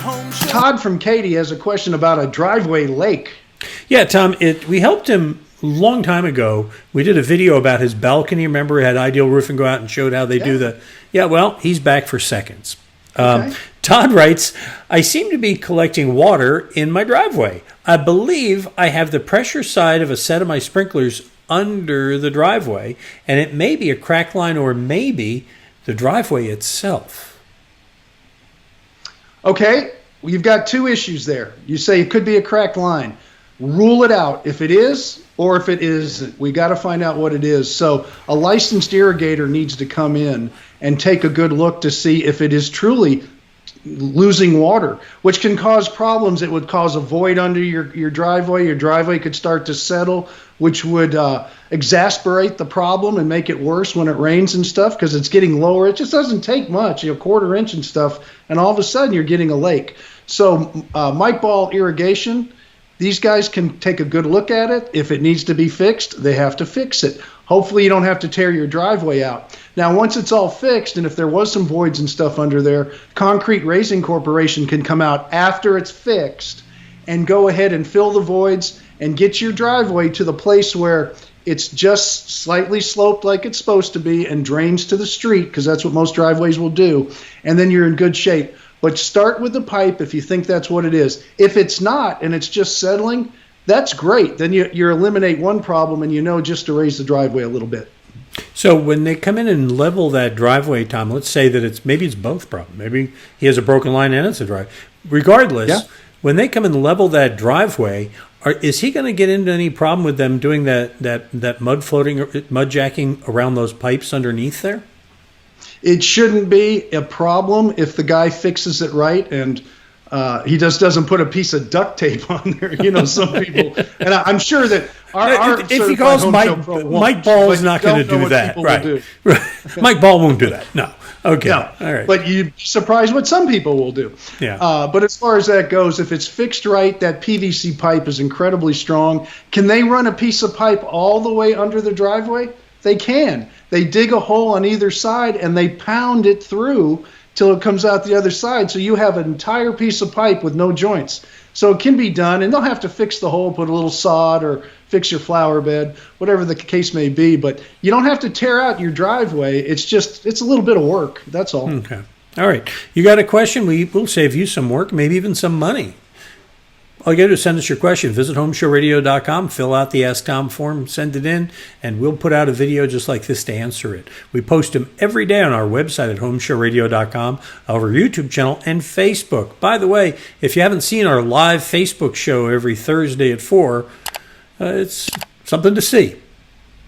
Todd from Katy has a question about a driveway lake. Yeah, Tom, we helped him a long time ago. We did a video about his balcony. Remember, we had Ideal Roofing go out and showed how they do the... Yeah, well, he's back for seconds. Okay. Todd writes, I seem to be collecting water in my driveway. I believe I have the pressure side of a set of my sprinklers under the driveway, and it may be a crack line or maybe the driveway itself. Okay, well, you've got two issues there. You say it could be a cracked line. Rule it out if it is or if it isn't. We got to find out what it is. So a licensed irrigator needs to come in and take a good look to see if it is truly losing water, which can cause problems. It would cause a void under your driveway. Your driveway could start to settle, which would exasperate the problem and make it worse when it rains and stuff because it's getting lower. It just doesn't take much, a quarter inch and stuff, and all of a sudden you're getting a lake. So Mike Ball Irrigation, these guys can take a good look at it. If it needs to be fixed, they have to fix it. Hopefully you don't have to tear your driveway out. Now, once it's all fixed, and if there was some voids and stuff under there, Concrete Raising Corporation can come out after it's fixed and go ahead and fill the voids and get your driveway to the place where it's just slightly sloped like it's supposed to be and drains to the street, because that's what most driveways will do, and then you're in good shape. But start with the pipe if you think that's what it is. If it's not and it's just settling, that's great. Then you eliminate one problem and you know just to raise the driveway a little bit. So when they come in and level that driveway, Tom, let's say that maybe it's both problems. Maybe he has a broken line and it's a drive. Regardless, when they come and level that driveway, is he going to get into any problem with them doing that mud floating, mud jacking around those pipes underneath there? It shouldn't be a problem if the guy fixes it right and he just doesn't put a piece of duct tape on there. Some people, and I'm sure that if he calls Mike Ball is not going to do that. Right. Mike Ball won't do that. No. Okay. No. All right. But you'd be surprised what some people will do. Yeah. But as far as that goes, if it's fixed right, that PVC pipe is incredibly strong. Can they run a piece of pipe all the way under the driveway? They can. They dig a hole on either side and they pound it through till it comes out the other side. So you have an entire piece of pipe with no joints. So it can be done, and they'll have to fix the hole, put a little sod or fix your flower bed, whatever the case may be. But you don't have to tear out your driveway. It's a little bit of work. That's all. Okay. All right. You got a question? We'll save you some work, maybe even some money. All you got to do is send us your question. Visit HomeShowRadio.com, fill out the Ask Tom form, send it in, and we'll put out a video just like this to answer it. We post them every day on our website at HomeShowRadio.com, our YouTube channel, and Facebook. By the way, if you haven't seen our live Facebook show every Thursday at 4, it's something to see.